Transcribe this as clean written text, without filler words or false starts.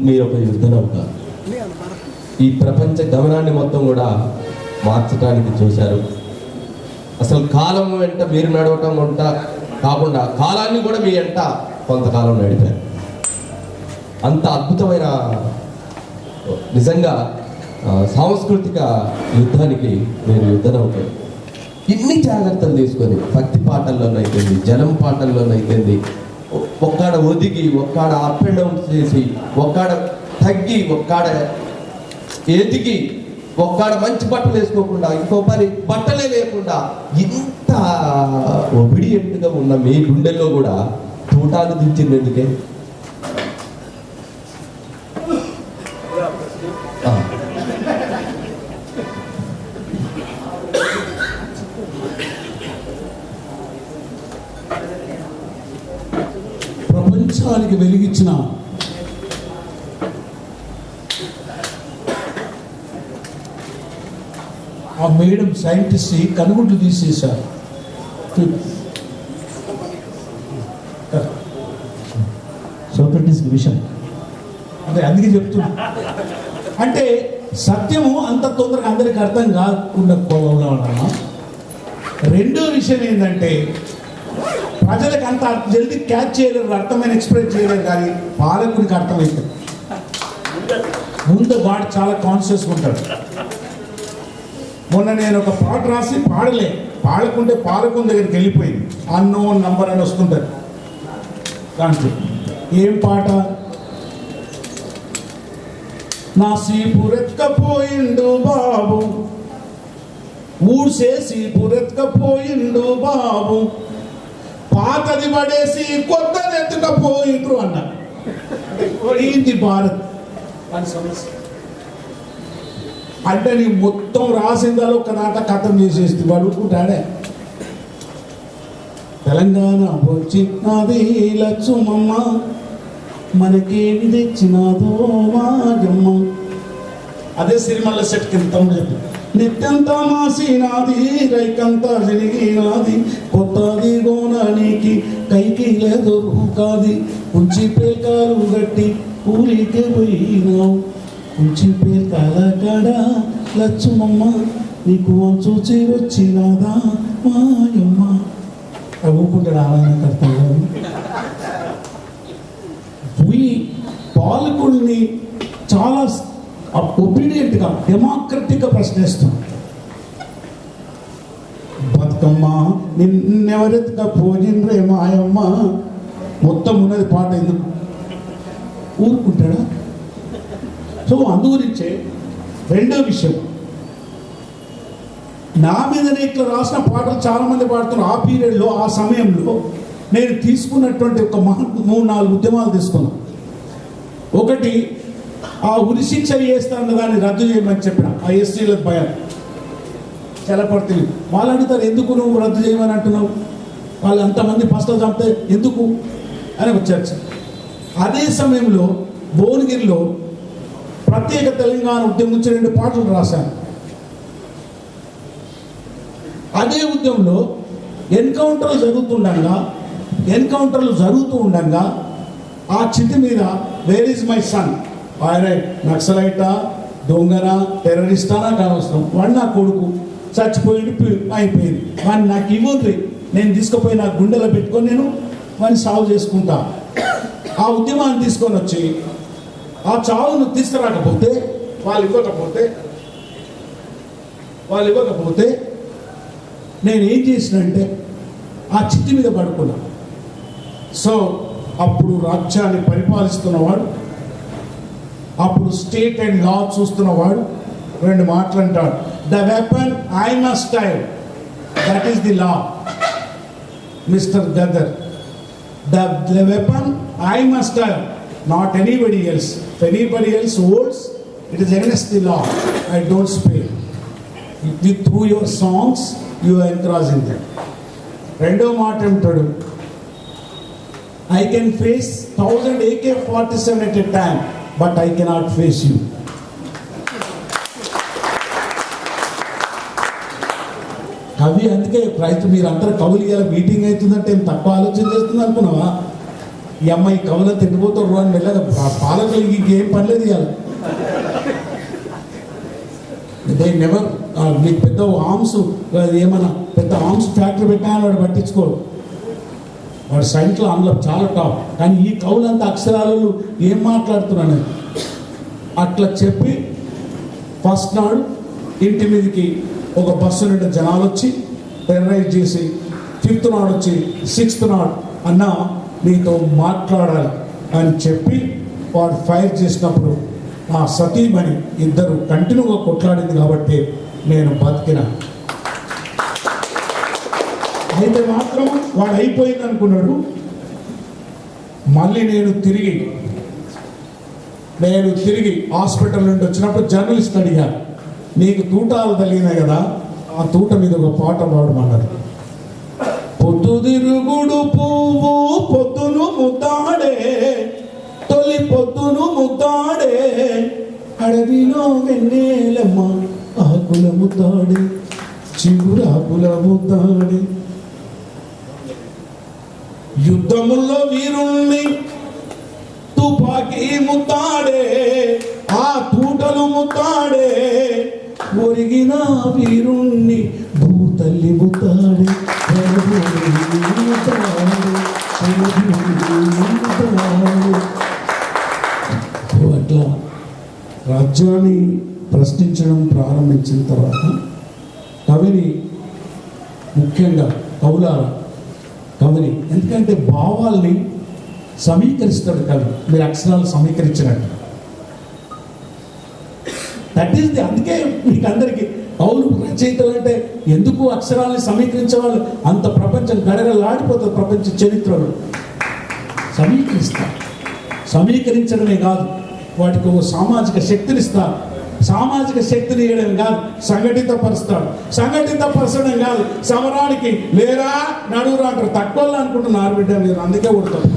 మీరు ఒక యుద్ధ నౌక. ఈ ప్రపంచ గమనాన్ని మొత్తం కూడా మార్చడానికి చూశారు. అసలు కాలం వెంట మీరు నడవటం కాకుండా కాలాన్ని కూడా మీ వెంట కొంతకాలం నడిపారు. అంత అద్భుతమైన నిజంగా సాంస్కృతిక యుద్ధానికి మీరు యుద్ధ నౌక. ఇన్ని జాగ్రత్తలు తీసుకొని భక్తి పాటల్లోనైతుంది, జనం పాటల్లోనైతుంది, ఒక్కడ ఒదిగి, ఒక్కడ అప్ అండ్ డౌన్ చేసి, ఒక్కడ తగ్గి, ఒక్కడ ఎదిగి, ఒక్కడ మంచి బట్టలు వేసుకోకుండా ఇంకో పని బట్టలే లేకుండా ఇంత ఒబిడియంట్గా ఉన్న మీ గుండెల్లో కూడా తూటాలు దించింది ఎందుకే? ప్రపంచానికి వెలిగించిన ఆ మేడం సైంటిస్ట్ కనుగుడ్లు తీసేశారు. సోక్రటీస్ విషయం అంటే అందుకే చెప్తున్నా. అంటే సత్యము అంత తొందరగా అందరికి అర్థం కాకుండా పోవాలన్నా. రెండో విషయం ఏంటంటే ప్రజలకు అంత జల్దీ క్యాచ్ చేయలేరు, అర్థమైన ఎక్స్ప్రెస్ చేయలేరు, కానీ పాలకుడికి అర్థమవుతుంది. ముందు వాడు చాలా కాన్షియస్ ఉంటాడు. మొన్న నేను ఒక పాట రాసి పాడకుంటే పాలకుని దగ్గరికి వెళ్ళిపోయింది. అన్నోన్ నంబర్ అని వస్తుంటుంది దాంట్లో. ఏం పాట? నా సీపురెత్కపోయిండు బాబు, ఊడ్సేసి పురెత్కపోయిండు బాబు, పాతది పడేసి కొత్తది ఎత్తుకపోయిండ్రు అన్న. ఏంటి భారత్ అని సమస్య అంటే నీ మొత్తం రాసిందాలో ఒక నాట కథం చేసేసి పడుకుంటాడే. తెలంగాణ వచ్చినది లచ్చుమమ్మ, మనకేమి తెచ్చినాదో మాజమ్మ. అదే సిరిమల్ల సెట్ కింద చెప్పి నిత్యంతా మాసినాది, రైకంతా జరిగినాది, కొత్తది గోనానికి కైకి లేదు కాది, ఉంచి పేకాలు గట్టి ఊరికి పోయినావు, ఉంచి పేకాల కాడ లచ్చుమమ్మ, నీకు చూచి వచ్చినాదా మాయమ్మ. ఊపుకుంటాడు ఆలయ కర్తవ్యం. పాలకుల్ని చాలా ఒబీడియంట్గా డెమోక్రటిక్గా ప్రశ్నిస్తాం. బతుకమ్మ నిన్నెవరెత్తుగా పోజిండ్రే మాయమ్మ, మొత్తం ఉన్నది పాట ఎందుకు ఊరుకుంటాడా? సో అందుగురించే రెండో విషయం, నా మీదనే ఇట్లా రాసిన పాటలు చాలామంది పాడుతున్నారు. ఆ పీరియడ్లో, ఆ సమయంలో నేను తీసుకున్నటువంటి ఒక 3-4 ఉద్యమాలు తీసుకున్నాను. ఒకటి, ఆ ఉరి శిక్ష చేస్తాను దాన్ని రద్దు చేయమని చెప్పిన ఆ ఎస్సీల భయం చలపడితే వాళ్ళు అడుగుతారు, ఎందుకు నువ్వు రద్దు చేయమని అంటున్నావు, వాళ్ళు అంతమంది ఫస్ట్లో చంపితే ఎందుకు అని ఒక చర్చ. అదే సమయంలో భువనగిరిలో ప్రత్యేక తెలంగాణ ఉద్యమం నుంచి 2 పాటలు రాశాను. అదే ఉద్యమంలో ఎన్కౌంటర్లు జరుగుతూ ఉండగా ఆ చితి మీద వేర్ ఈజ్ మై సన్, ఆయన నక్సలైటా, దొంగనా, టెర్రరిస్టా నాకు అనవసరం, వాడు నా కొడుకు చచ్చిపోయింది అయిపోయింది, వాడిని నాకు ఇవ్వండి, నేను తీసుకుపోయి నా గుండెలో పెట్టుకొని నేను వాడిని సాల్వ్ చేసుకుంటా. ఆ ఉద్యమాన్ని తీసుకొని వచ్చి ఆ చావును తీసుకురాకపోతే వాళ్ళు ఇవ్వకపోతే నేనేం చేసినంటే ఆ చిత్తి మీద పడుకున్నా. సో అప్పుడు రాజ్యాన్ని పరిపాలిస్తున్నవాడు, అప్పుడు స్టేట్ అండ్ లా చూస్తున్నవాడు 2 మాటలు అంటాడు. The weapon I must have, that is the law, mister Gadar. The weapon I must have, not anybody else. If anybody else holds, it is against the law. I don't spare. Through your songs you are encouraging them. రెండో మాట ఏమిటాడు? I can face 1000 AK-47 at a time, but I cannot face you. కవి అందుకే రైతు, మీరు అందరూ కవులు ఇలా meeting అవుతుందంటే ఏం తక్కువ ఆలోచన చేస్తుంది అనుకున్నావా? ఈ అమ్మాయి కవులో తిండిపోతారు అని మెల్లగా పాలకులకి ఇంకేం పనిలేదు ఇవాళ. దే నెవర్ మీకు పెద్ద ఆర్మ్స్ ఏమన్నా పెద్ద ఆర్మ్స్ ఫ్యాక్టరీ పెట్టినా వాడు పట్టించుకోడు. వాడు సైన్స్లో అందులో చాలా టాప్. కానీ ఈ కవులంతా అక్షరాలు ఏం మాట్లాడుతున్నాను అట్లా చెప్పి ఫస్ట్ నాడు ఇంటి మీదకి ఒక బస్సు నిండా జనాలు వచ్చి టెర్రరైజ్ చేసి 5th నాడు వచ్చి 6th నాడు అన్న నీతో మాట్లాడాలి అని చెప్పి వాడు ఫైర్ చేసినప్పుడు ఆ సతీమణి ఇద్దరు కంటిన్యూగా కొట్లాడింది కాబట్టి నేను బతికిన. అయితే మాత్రం వాడు అయిపోయింది అనుకున్నాడు. మళ్ళీ నేను తిరిగి హాస్పిటల్ నుండి వచ్చినప్పుడు జర్నలిస్ట్ అడిగాను, నీకు తూటాలు తగిలినాయి కదా, ఆ తూట మీద ఒక పాట పాడమన్నది. పొద్దుదిరుగుడు పువ్వు పొద్దును ముద్దాడే, తొలి పొద్దును ముద్దాడే, అడవిలో వెన్నెలమ్మ ఆకుల ముద్దాడే, చిగురాకుల ముద్దాడే, యుద్ధముల్లో వీరుణ్ణి తుపాకీ ముద్దాడే, ఆ తూటలు ముద్దాడే, ఒరిగిన వీరుణ్ణి భూతల్లి ముద్దాడే, అట్లా రాజ్యాన్ని ప్రశ్నించడం ప్రారంభించిన తర్వాత కవిని, ముఖ్యంగా కవిని ఎందుకంటే భావాల్ని సమీకరిస్తాడు కవి. మీరు అక్షరాలు సమీకరించినట్టు దట్ ఈస్ ది. అందుకే మీకు అందరికీ కవులు రచయితలు అంటే ఎందుకు అక్షరాలని సమీకరించే వాళ్ళు అంత ప్రపంచం గడగలాడిపోతుంది. ప్రపంచ చరిత్రలో సమీకరించడమే కాదు, వాటికి ఒక సామాజిక శక్తిని ఇస్తారు. సామాజిక శక్తిని ఇవ్వడం కాదు, సంఘటితపరచడం కాదు. సమరానికి లేరా నడువురా అంటారు. తక్కువ అనుకుంటున్నారు బిడ్డ మీరు, అందుకే కొడతారు.